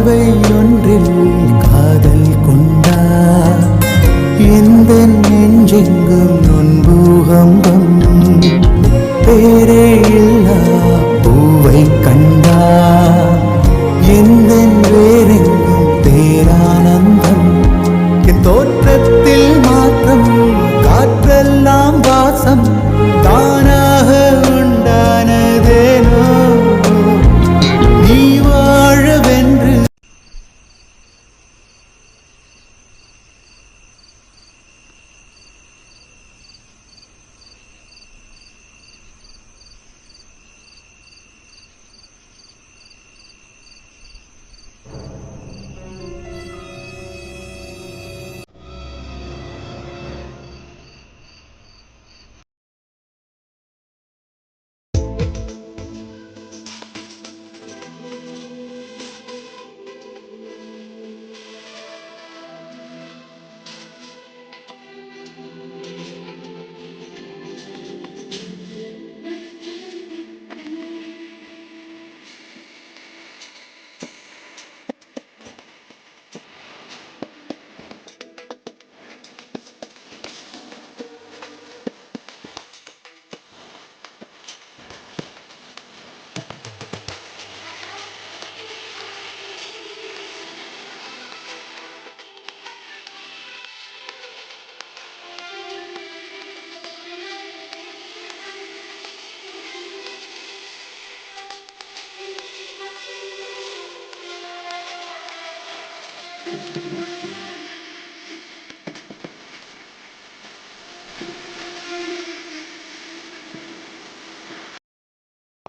பார்வை ஒன்றில் காதல் கொண்டா எந்த நெஞ்செங்கும் நொன்பூகம்பம் பேரே இல்லா பூவை கண்டா எந்த வேறெங்கும் பேரானந்தம் என் தோற்றத்தில் மாற்றம் காற்றெல்லாம் வாசம் தானாக உண்டானதேனோ நீ வாழவென்று.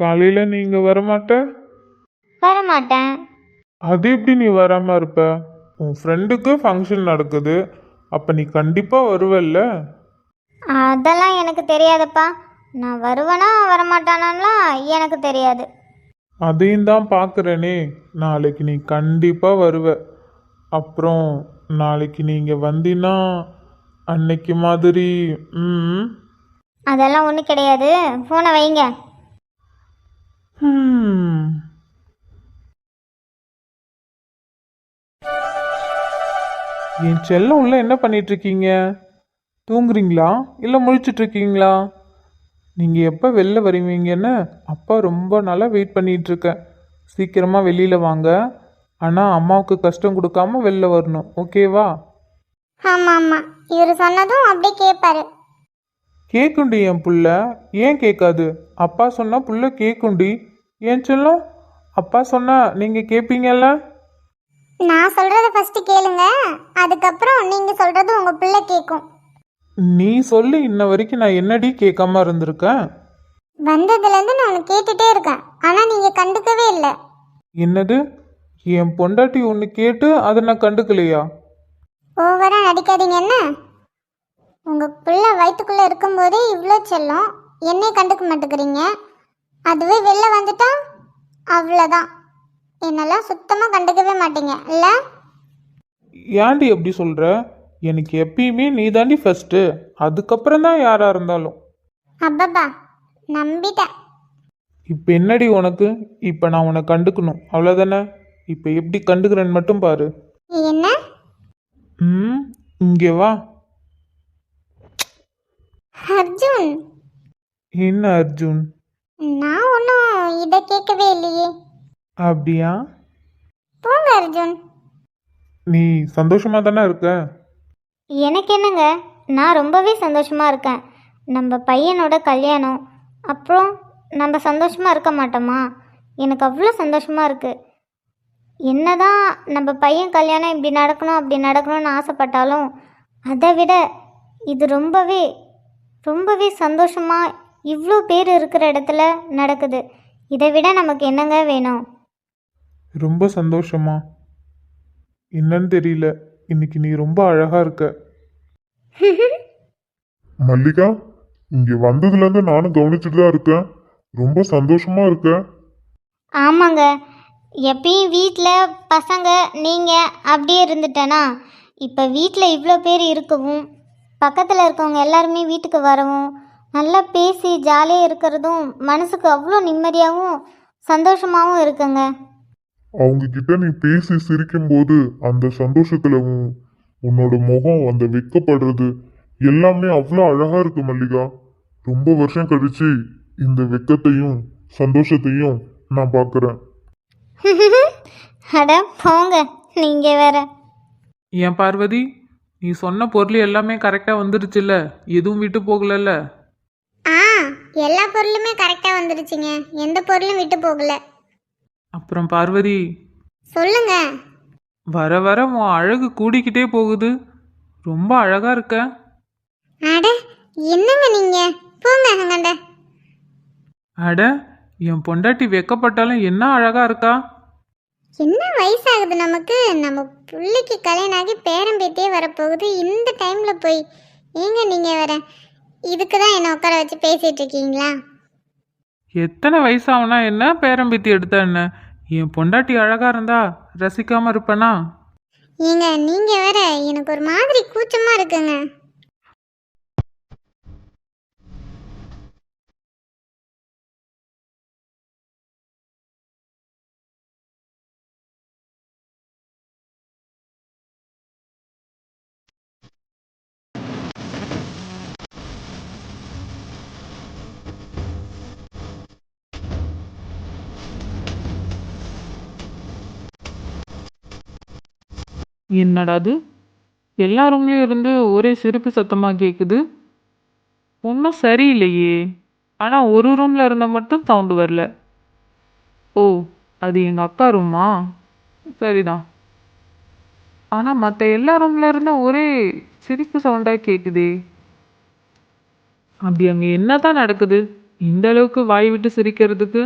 காலையில நீங்க வரமாட்ட? வரமாட்டேன். அது எப்படி நீ வராம இருப்ப? உன் ஃப்ரெண்டுக்கு ஃபங்க்ஷன் நடக்குது, அப்ப நீ கண்டிப்பா வருவல்ல? அதெல்லாம் எனக்கு தெரியாதுப்பா. நான் வருவேனா வரமாட்டானான்லாம் எனக்கு தெரியாது. அதையும் தான் பார்க்குறேனே. நாளைக்கு நீ கண்டிப்பா வருவ. அப்புறம் நாளைக்கு நீங்க வந்தீன்னா அன்னைக்கு மாதிரி அதெல்லாம் ஒன்றும் கிடையாது. ஃபோனை வைங்க. என் செல்லம் உள்ள என்ன பண்ணிட்டு இருக்கீங்க? தூங்குறீங்களா இல்லை முழிச்சிட்டு இருக்கீங்களா? நீங்கள் எப்போ வெளில வருவீங்கன்னு அப்பா ரொம்ப நாளாக வெயிட் பண்ணிட்டு இருக்கேன். சீக்கிரமாக வெளியில் வாங்க. ஆனால் அம்மாவுக்கு கஷ்டம் கொடுக்காம வெளில வரணும், ஓகேவா? ஆமாம் ஆமாம், இவர் சொன்னதும் அப்படியே கேட்பாரு. கேக்குண்டி என் புள்ள, ஏன் கேட்காது? அப்பா சொன்னா புள்ள கேக்குண்டி. ஏன் செல்லம், அப்பா சொன்னா நீங்கள் கேட்பீங்கல்ல? நான் சொல்கிறத ஃபஸ்ட்டு கேளுங்க, அதுக்கப்புறம் நீங்கள் சொல்கிறது உங்கள் பிள்ளை கேட்கும். நீ சொல்லி இன்ன வரைக்கும் நான் என்னடி கேட்காம இருந்திருக்கேன்? வந்ததுலேருந்து நான் கேட்டுகிட்டே இருக்கேன், ஆனால் நீங்கள் கண்டுக்கவே இல்லை. என்னது? என் பொண்டாட்டி ஒன்று கேட்டு அதை நான் கண்டுக்கலையா? ஓவராக நடிக்காதீங்க என்ன? உங்கள் பிள்ளை வயிற்றுக்குள்ளே இருக்கும்போதே இவ்வளோ செல்லம், என்னை கண்டுக்க மாட்டேங்கிறீங்க. அதுவே வெளில வந்துட்டா அவ்வளோதான், என்னெல்லாம் சுத்தமாக கண்டுக்கவே மாட்டீங்க இல்லை? ஏன்டி எப்படி சொல்கிற? எனக்கு எப்பயுமே நீ தாண்டி ஃபஸ்ட்டு, அதுக்கப்புறம் தான் யாராக இருந்தாலும். அப்பப்பா, நம்பிட்டேன். இப்போ என்னடி உனக்கு? இப்போ நான் உன்னை கண்டுக்கணும் அவ்வளோதானே? இப்போ எப்படி கண்டுக்கிறேன்னு மட்டும் பாரு. என்ன? இங்கே வா. அர்ஜுன். என்ன அர்ஜுன்? நான் ஒன்றும் இதை கேட்கவே இல்லையே. அப்படியா? போங்க அர்ஜுன். நீ சந்தோஷமா தானே இருக்க? எனக்கு என்னங்க, நான் ரொம்பவே சந்தோஷமாக இருக்கேன். நம்ம பையனோட கல்யாணம், அப்புறம் நம்ம சந்தோஷமாக இருக்க மாட்டோமா? எனக்கு அவ்வளோ சந்தோஷமாக இருக்குது. என்னதான் நம்ம பையன் கல்யாணம் இப்படி நடக்கணும் அப்படி நடக்கணும்னு ஆசைப்பட்டாலும் அதை விட இது ரொம்பவே ரொம்பவே சந்தோஷமாக இவ்வளோ பேர் இருக்கிற இடத்துல நடக்குது. இதை விட நமக்கு என்னங்க வேணும்? ரொம்ப சந்தோஷமா? என்னன்னு தெரியல, இன்னைக்கு நீ ரொம்ப அழகா இருக்க. மல்லிகா, இங்க வந்ததுலேருந்து நானும் கவனிச்சுட்டு தான் இருக்கேன். ரொம்ப சந்தோஷமா இருக்க. ஆமாங்க, எப்பயும் வீட்டில் பசங்க நீங்கள் அப்படியே இருந்துட்டேனா, இப்போ வீட்டில் இவ்வளோ பேர் இருக்கவும் பக்கத்தில் இருக்கவங்க எல்லாருமே வீட்டுக்கு வரவும் நல்லா பேசி ஜாலியாக இருக்கிறதும் மனசுக்கு அவ்வளோ நிம்மதியாகவும் சந்தோஷமாகவும் இருக்குங்க. அவங்க கிட்ட நீ பேசி சிரிக்கும் போது அந்த சந்தோஷத்துல உன்னோட முகம் அந்த வெக்கப்படுறது எல்லாமே அவ்வளோ அழகா இருக்கு மல்லிகா. ரொம்ப வருஷம் கழிச்சு இந்த வெக்கத்தையும் சந்தோஷத்தையும் நான் பார்க்குறேன். அட போங்க நீங்க வேற. ஏன் பார்வதி, நீ சொன்ன பொருள் எல்லாமே கரெக்டாக வந்துருச்சுல்ல, எதுவும் விட்டு போகலல்ல? ஆ, எல்லா பொருளுமே கரெக்டா வந்துருச்சுங்க, எந்த பொருளும் விட்டு போகல. அப்புறம் பார்வதி, சொல்லுங்க. வர வர உன் அழகு கூடிக்கிட்டே போகுது. ரொம்ப அழகா இருக்க. அட என்னங்க நீங்க, போங்க அங்கண்ட. அட, என் பொண்டாட்டி வெக்கப்பட்டாலும் என்ன அழகா இருக்கா. என்ன வயசாகுது நமக்கு, நம்ம பிள்ளைக்கு கல்யாணம் ஆகி பேரம் பேத்தியே வரப்போகுது. இந்த டைம்ல போய் ஏங்க நீங்க வேற இதுக்கு தான் என்ன உட்கார வச்சு பேசிட்டு இருக்கீங்களா? எத்தனை வயசாகுனா என்ன, பேரம்பேத்தி எடுத்தா என்ன, என் பொண்டாட்டி அழகா இருந்தா ரசிக்காம இருப்பேனா? ஏங்க நீங்க வேற, எனக்கு ஒரு மாதிரி கூச்சமா இருக்குங்க. என்னடா அது, எல்லா ரூம்லயும் இருந்து ஒரே சிரிப்பு சத்தமா கேக்குது. ஒன்றும் சரியில்லையே. ஆனா ஒரு ரூம்ல இருந்த மட்டும் சவுண்டு வரல. ஓ, அது எங்க அக்கா ரூமா? சரிதான். ஆனா மற்ற எல்லா ரூம்ல இருந்த ஒரே சிரிப்பு சவுண்டா கேக்குதே. அப்படி அங்க என்னதான் நடக்குது இந்த அளவுக்கு வாய் விட்டு சிரிக்கிறதுக்கு?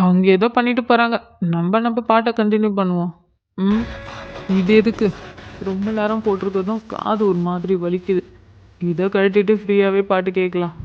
அவங்க ஏதோ பண்ணிட்டு போறாங்க, நம்ம பாட்டை கண்டினியூ பண்ணுவோம். ம், இது எதுக்கு ரொம்ப நேரம் போட்டிருக்கதும் காது ஒரு மாதிரி வலிக்குது. இதை கழட்டிட்டு ஃப்ரீயாகவே பாட்டு கேட்கலாம்.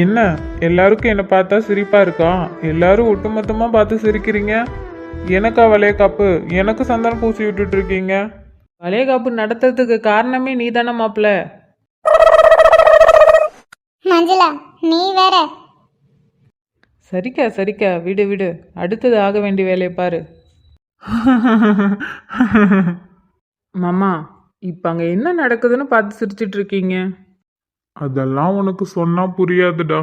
என்ன எல்லாருக்கும் என்னை பார்த்தா சிரிப்பா இருக்கா? எல்லாரும் ஒட்டுமொத்தமா பார்த்து சிரிக்கிறீங்க. எனக்கா வளையக்காப்பு? எனக்கு சந்தனம் பூசி விட்டுட்டு இருக்கீங்க. வளையக்காப்பு நடத்துறதுக்கு காரணமே நீ தானே மாப்பிள்ள. மஞ்சளா நீ வேற. சரிக்கா சரிக்கா, விடு விடு, அடுத்தது ஆக வேண்டிய வேலையை பாரு. மாமா, இப்போ அங்கே என்ன நடக்குதுன்னு பார்த்து சிரிச்சிட்டு இருக்கீங்க? அதெல்லாம் உனக்கு சொன்னா புரியாதுடா.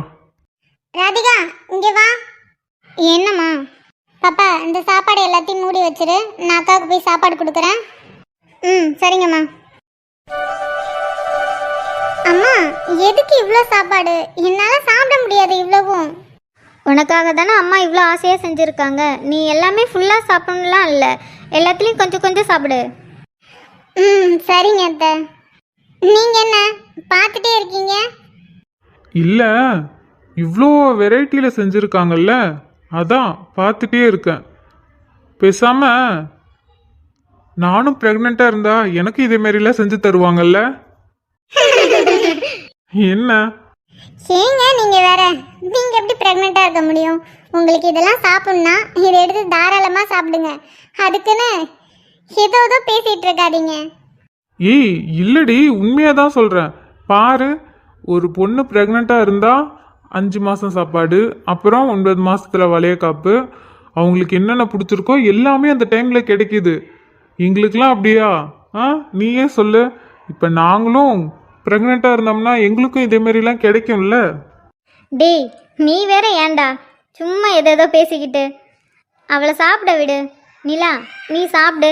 ராதிகா இங்க வா. என்னம்மா? பாப்பா இந்த சாப்பாடு எல்லாத்தையும் மூடி வச்சிரு, நான் அக்காவுக்கு போய் சாப்பாடு கொடுக்குறேன். ம் சரிங்கம்மா. அம்மா எதுக்கு இவ்வளோ சாப்பாடு? என்னால் சாப்பிட முடியாது இவ்வளவும். உனக்காக தானே அம்மா இவ்வளோ ஆசையாக செஞ்சுருக்காங்க. நீ எல்லாமே ஃபுல்லாக சாப்பிடணும்லாம் இல்லை, எல்லாத்துலேயும் கொஞ்சம் கொஞ்சம் சாப்பிடு. சரிங்க அத்தை. நீங்கள் என்ன பார்த்துட்டே இருக்கீங்க? இல்லை, இவ்வளோ வெரைட்டியில் செஞ்சுருக்காங்கல்ல, அதான் பார்த்துட்டே இருக்கேன். பேசாம நானும் ப்ரெக்னெண்ட்டாக இருந்தா எனக்கு இதே மாதிரிலாம் செஞ்சு தருவாங்கல்ல. என்ன ஏங்க நீங்கள் வேற, நீங்கள் எப்படி ப்ரெக்னெண்ட்டாக இருக்க முடியும்? உங்களுக்கு இதெல்லாம் சாப்பிட்ணுன்னா இதை எடுத்து தாராளமாக சாப்பிடுங்க. அதுக்குன்னு ஏதோ பேசிகிட்டு இருக்காதீங்க. ஏய் இல்லடி, உண்மையாக தான் சொல்கிறேன். பாரு, ஒரு பொண்ணு ப்ரெக்னெண்ட்டாக இருந்தால் 5 மாதம் சாப்பாடு, அப்புறம் 9 மாதத்தில் வளையக்காப்பு, அவங்களுக்கு என்னென்ன பிடிச்சிருக்கோ எல்லாமே அந்த டைமில் கிடைக்குது. எங்களுக்கெல்லாம் அப்படியா? நீயே சொல்லு. இப்போ நாங்களும் ப்ரெக்னெண்ட்டாக இருந்தோம்னா எங்களுக்கும் இதே மாதிரிலாம் கிடைக்கும்ல. டேய் நீ வேற ஏன்டா சும்மா ஏதோ பேசிக்கிட்டு? அவளை சாப்பிட விடு. நிலா நீ சாப்பிடு.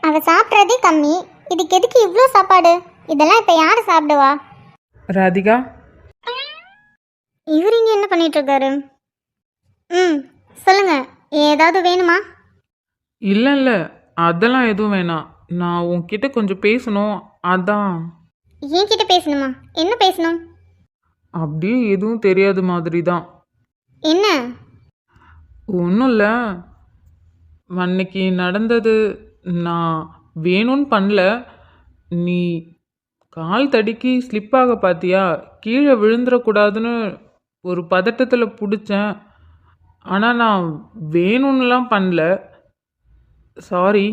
அவள் சாப்பிட்றதே கம்மி, இதுக்கு எதுக்கு இவ்வளோ சாப்பாடு? இதெல்லாம் இப்போ யார் சாப்பிடுவா? ராதிகா, இவர் இங்கே என்ன பண்ணிட்டு இருக்காரு? சொல்லுங்க, ஏதாவது வேணுமா? இல்லை இல்லை, அதெல்லாம் எதுவும் வேணாம். நான் உன்கிட்ட கொஞ்சம் பேசணும், அதான். என்கிட்ட பேசணுமா? என்ன பேசணும்? அப்படியே எதுவும் தெரியாத மாதிரி தான். என்ன? ஒன்றும் இல்லை, அன்னைக்கு நடந்தது நான் வேணும்னு பண்ணல. நீ கால் தடுக்கி ஸ்லிப்பாக பார்த்தியா? கீழே விழுந்துடக்கூடாதுன்னு ஒரு பதட்டத்தில் பிடிச்சேன். ஆனால் நான் வேணும்னுலாம் பண்ணல. சாரி.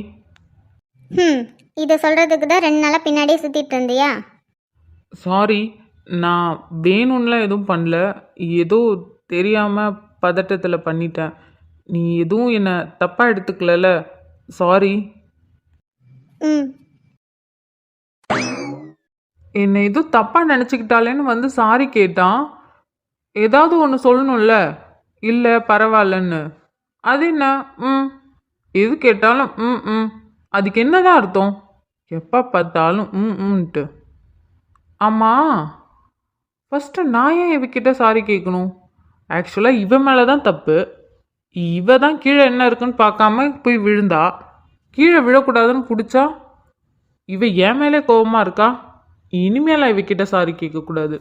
இதை சொல்கிறதுக்கு தான் 2 நாளாக பின்னாடியே சுற்றிட்டு இருந்தியா? சாரி, நான் வேணும்லாம் எதுவும் பண்ணல. ஏதோ தெரியாமல் பதட்டத்தில் பண்ணிட்டேன். நீ எதுவும் என்னை தப்பாக எடுத்துக்கலல. சாரி. என்னை எதுவும் தப்பாக நினச்சிக்கிட்டாலேன்னு வந்து சாரி கேட்டான். ஏதாவது ஒன்று சொல்லணும்ல, இல்லை பரவாயில்லன்னு. அது என்ன? எது கேட்டாலும் அதுக்கு என்னதான் அர்த்தம்? எப்போ பார்த்தாலும் ம்ன்ட்டு. ஆமாம், ஃபஸ்ட்டு நான் ஏன் இவக்கிட்ட சாரி கேட்கணும்? ஆக்சுவலாக இவ மேலே தான் தப்பு. இவ தான் கீழே என்ன இருக்குன்னு பார்க்காம போய் விழுந்தா. கீழே விழக்கூடாதுன்னு பிடிச்சா இவ என் மேலே கோபமாக இருக்கா. இனிமேலாம் இவக்கிட்ட சாரி கேட்கக்கூடாது.